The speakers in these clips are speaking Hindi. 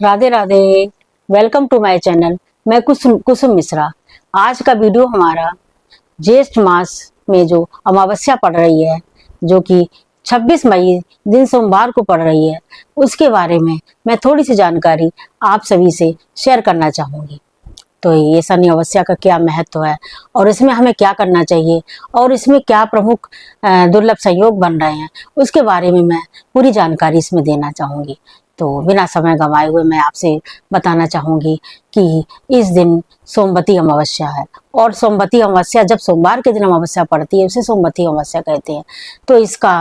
Radhe Radhe. Welcome to my channel. मैं कुसुम मिश्रा। आज का वीडियो हमारा ज्येष्ठ मास में जो अमावस्या पड़ रही है, जो कि 26 मई दिन सोमवार को पड़ रही है, उसके बारे में मैं थोड़ी सी जानकारी आप सभी से शेयर करना चाहूँगी। तो ये शनि अमावस्या का क्या महत्व है और इसमें हमें क्या करना चाहिए और इसमें क्या प्रमुख दुर्लभ संयोग बन रहे हैं, उसके बारे में मैं पूरी जानकारी इसमें देना चाहूँगी। तो बिना समय गंवाए हुए मैं आपसे बताना चाहूँगी कि इस दिन सोमवती अमावस्या है और सोमवती अमावस्या जब सोमवार के दिन अमावस्या पड़ती है उसे सोमवती अमावस्या कहते हैं। तो इसका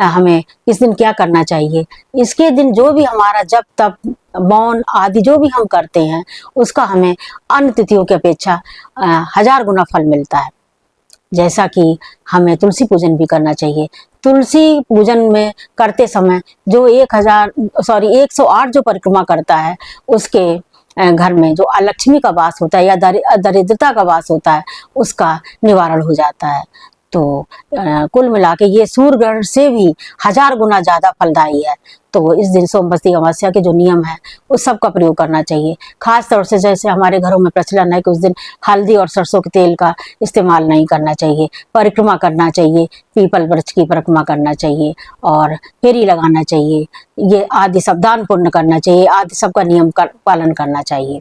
हमें इस दिन क्या करना चाहिए, इसके दिन जो भी हमारा जप तप मौन आदि जो भी हम करते हैं उसका हमें अन्य तिथियों की अपेक्षा 1000 गुना फल मिलता है। जैसा कि हमें तुलसी पूजन भी करना चाहिए। तुलसी पूजन में करते समय जो 108 जो परिक्रमा करता है उसके घर में जो अलक्ष्मी का वास होता है या दरिद्रता का वास होता है उसका निवारण हो जाता है। तो कुल मिला के ये सूर्य ग्रहण से भी 1000 गुना ज्यादा फलदायी है। तो इस दिन सोमवती अमावस्या के जो नियम है उस सब का प्रयोग करना चाहिए। खास तौर से जैसे हमारे घरों में प्रचलन है कि उस दिन हल्दी और सरसों के तेल का इस्तेमाल नहीं करना चाहिए, परिक्रमा करना चाहिए, पीपल वृक्ष की परिक्रमा करना चाहिए और फेरी लगाना चाहिए, ये आदि सब दान पुण्य करना चाहिए, आदि सबका नियम पालन करना चाहिए।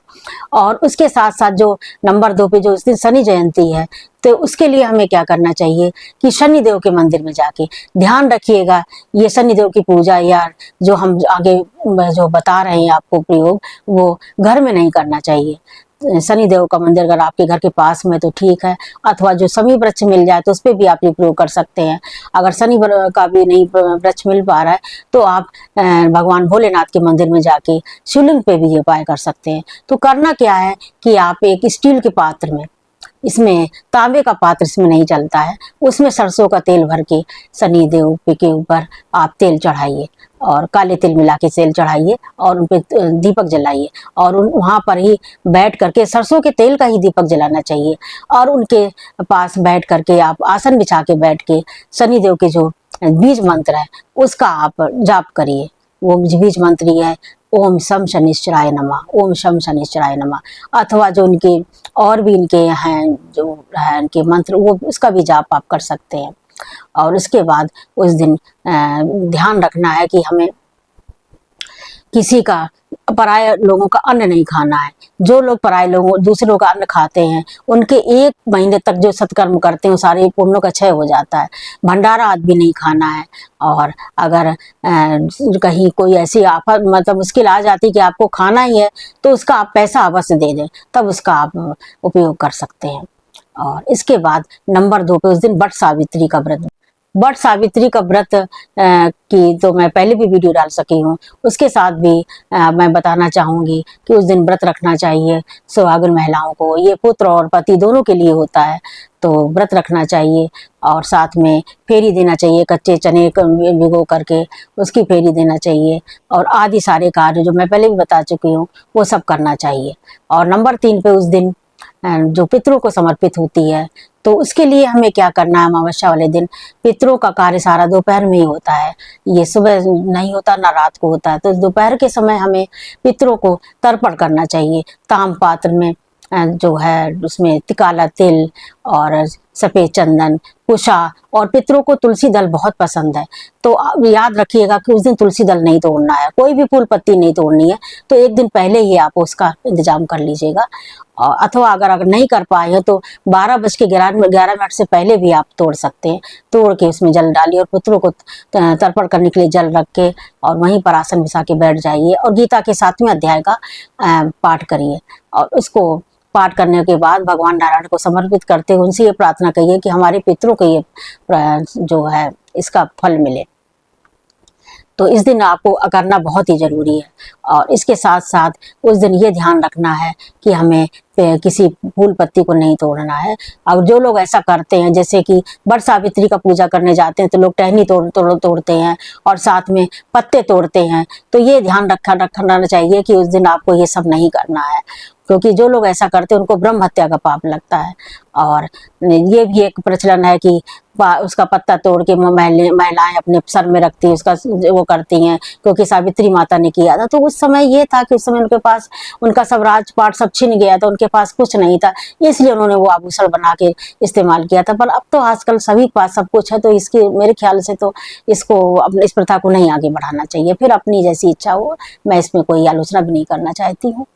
और उसके साथ साथ जो नंबर 2 पे जो इस दिन शनि जयंती है, तो उसके लिए हमें क्या करना चाहिए कि शनि देव के मंदिर में जाके ध्यान रखिएगा। ये शनि देव की पूजा या जो हम आगे जो बता रहे हैं आपको प्रयोग, वो घर में नहीं करना चाहिए। शनि देव का मंदिर अगर आपके घर के पास में तो ठीक है, अथवा जो शमी वृक्ष मिल जाए तो उस पर भी आप ये प्रयोग कर सकते हैं। अगर शनि का भी नहीं वृक्ष मिल पा रहा है तो आप भगवान भोलेनाथ के मंदिर में जाके शिवलिंग पे भी ये उपाय कर सकते हैं। तो करना क्या है कि आप एक स्टील के पात्र में, इसमें तांबे का पात्र इसमें नहीं चलता है, उसमें सरसों का तेल भर के शनि देव के ऊपर आप तेल चढ़ाइए और काले तिल मिला के तेल चढ़ाइए और उन पे दीपक जलाइए और वहाँ पर ही बैठ करके सरसों के तेल का ही दीपक जलाना चाहिए और उनके पास बैठ करके आप आसन बिछा के बैठ के शनि देव के जो बीज मंत्र है उसका आप जाप करिए। वो बीज मंत्र ही है ओम शम शनिश्चराय नमः, ओम शम शनिश्चराय नमः। अथवा जो इनके और भी इनके हैं जो है इनके मंत्र, वो उसका भी जाप आप कर सकते हैं। और उसके बाद उस दिन ध्यान रखना है कि हमें किसी का पराये लोगों का अन्न नहीं खाना है। जो लोग पराये लोगों दूसरों का अन्न खाते हैं उनके 1 महीने तक जो सत्कर्म करते हैं सारे पुण्यों का क्षय हो जाता है। भंडारा आदि भी नहीं खाना है। और अगर कहीं कोई ऐसी आफत मतलब मुश्किल आ जाती कि आपको खाना ही है तो उसका आप पैसा अवश्य दे दें, तब उसका आप उपयोग कर सकते हैं। और इसके बाद नंबर 2 पे उस दिन वट सावित्री का व्रत। वट सावित्री का व्रत की तो मैं पहले भी वीडियो डाल सकी हूँ, उसके साथ भी मैं बताना चाहूँगी कि उस दिन व्रत रखना चाहिए सुहागिन महिलाओं को। ये पुत्र और पति दोनों के लिए होता है, तो व्रत रखना चाहिए और साथ में फेरी देना चाहिए, कच्चे चने भिगो करके उसकी फेरी देना चाहिए और आदि सारे कार्य जो मैं पहले भी बता चुकी हूँ वो सब करना चाहिए। और नंबर 3 पे उस दिन जो पितरों को समर्पित होती है, तो उसके लिए हमें क्या करना है, अमावस्या वाले दिन पितरों का कार्य सारा दोपहर में ही होता है, ये सुबह नहीं होता ना रात को होता है। तो दोपहर के समय हमें पितरों को तर्पण करना चाहिए। ताम पात्र में जो है उसमें काला तिल और सफेद चंदन, कुशा, और पितरों को तुलसी दल बहुत पसंद है। तो याद रखिएगा कि उस दिन तुलसी दल नहीं तोड़ना है, कोई भी फूल पत्ती नहीं तोड़नी है। तो एक दिन पहले ही आप उसका इंतजाम कर लीजिएगा। अथवा अगर नहीं कर पाए हो तो 12:11 से पहले भी आप तोड़ सकते हैं। तोड़ के उसमें जल डालिए और पितरों को तर्पण करने के लिए जल रख के और वहीं पर आसन बिछा के बैठ जाइए और गीता के 7वें अध्याय का पाठ करिए। और उसको पाठ करने के बाद भगवान नारायण को समर्पित करते हुए उनसे ये प्रार्थना करिए कि हमारे पितरों को ये जो है इसका फल मिले। तो इस दिन आपको करना बहुत ही जरूरी है। और इसके साथ साथ उस दिन ये ध्यान रखना है कि हमें किसी फूल पत्ती को नहीं तोड़ना है। और जो लोग ऐसा करते हैं, जैसे कि वट सावित्री का पूजा करने जाते हैं तो लोग टहनी तोड़ते हैं और साथ में पत्ते तोड़ते हैं, तो ये ध्यान रखना चाहिए कि उस दिन आपको ये सब नहीं करना है, क्योंकि जो लोग ऐसा करते हैं उनको ब्रह्म हत्या का पाप लगता है। और ये भी एक प्रचलन है कि उसका पत्ता तोड़ के महिलाएं अपने सर में रखती है, उसका वो करती हैं, क्योंकि सावित्री माता ने किया था। तो उस समय ये था कि उस समय उनके पास उनका सब राजपाट सब छिन गया था, उनके पास कुछ नहीं था, इसलिए उन्होंने वो आभूषण बना के इस्तेमाल किया था। पर अब तो आजकल सभी के पास सब कुछ है, तो इसकी मेरे ख्याल से तो इसको अपने इस प्रथा को नहीं आगे बढ़ाना चाहिए। फिर अपनी जैसी इच्छा हो, मैं इसमें कोई आलोचना भी नहीं करना चाहती हूँ।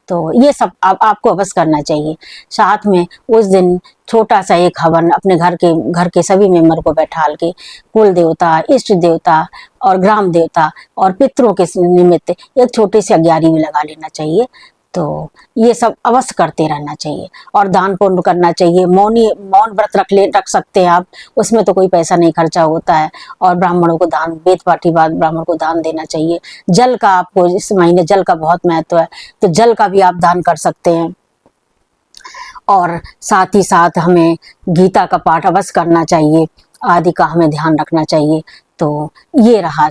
तो ये सब आपको अवश्य करना चाहिए। साथ में उस दिन छोटा सा एक हवन अपने घर के सभी मेंबर को बैठाल के कुल देवता, इष्ट देवता और ग्राम देवता और पितरों के निमित्त एक छोटी सी अग्यारी में लगा लेना चाहिए। तो ये सब अवश्य करते रहना चाहिए और दान पुण्य करना चाहिए। मौन व्रत रख सकते हैं आप, उसमें तो कोई पैसा नहीं खर्चा होता है। और ब्राह्मणों को दान, वेद पाठी ब्राह्मण को दान देना चाहिए। जल का आपको इस महीने जल का बहुत महत्व है, तो जल का भी आप दान कर सकते हैं। और साथ ही साथ हमें गीता का पाठ अवश्य करना चाहिए, आदि का हमें ध्यान रखना चाहिए। तो ये रहा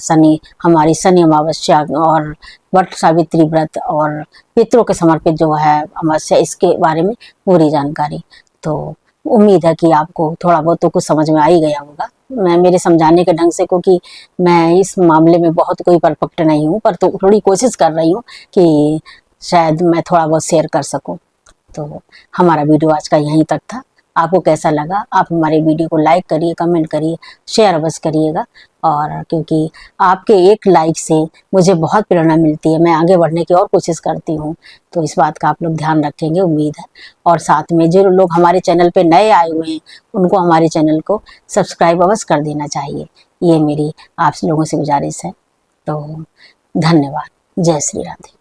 हमारी शनि अमावस्या और वट सावित्री व्रत और पितरों के समर्पित जो है अमावस्या, इसके बारे में पूरी जानकारी। तो उम्मीद है कि आपको थोड़ा बहुत तो कुछ समझ में आ ही गया होगा, मैं मेरे समझाने के ढंग से, क्योंकि मैं इस मामले में बहुत कोई परफेक्ट नहीं हूँ, पर तो थोड़ी कोशिश कर रही हूँ कि शायद मैं थोड़ा बहुत शेयर कर सकूँ। तो हमारा वीडियो आज का यहीं तक था। आपको कैसा लगा? आप हमारे वीडियो को लाइक करिए, कमेंट करिए, शेयर अवश्य करिएगा। और क्योंकि आपके एक लाइक से मुझे बहुत प्रेरणा मिलती है, मैं आगे बढ़ने की और कोशिश करती हूँ। तो इस बात का आप लोग ध्यान रखेंगे, उम्मीद है। और साथ में जो लोग हमारे चैनल पे नए आए हुए हैं, उनको हमारे चैनल को सब्सक्राइब अवश्य कर देना चाहिए। ये मेरी आप लोगों से गुजारिश है। तो धन्यवाद। जय श्री राधे।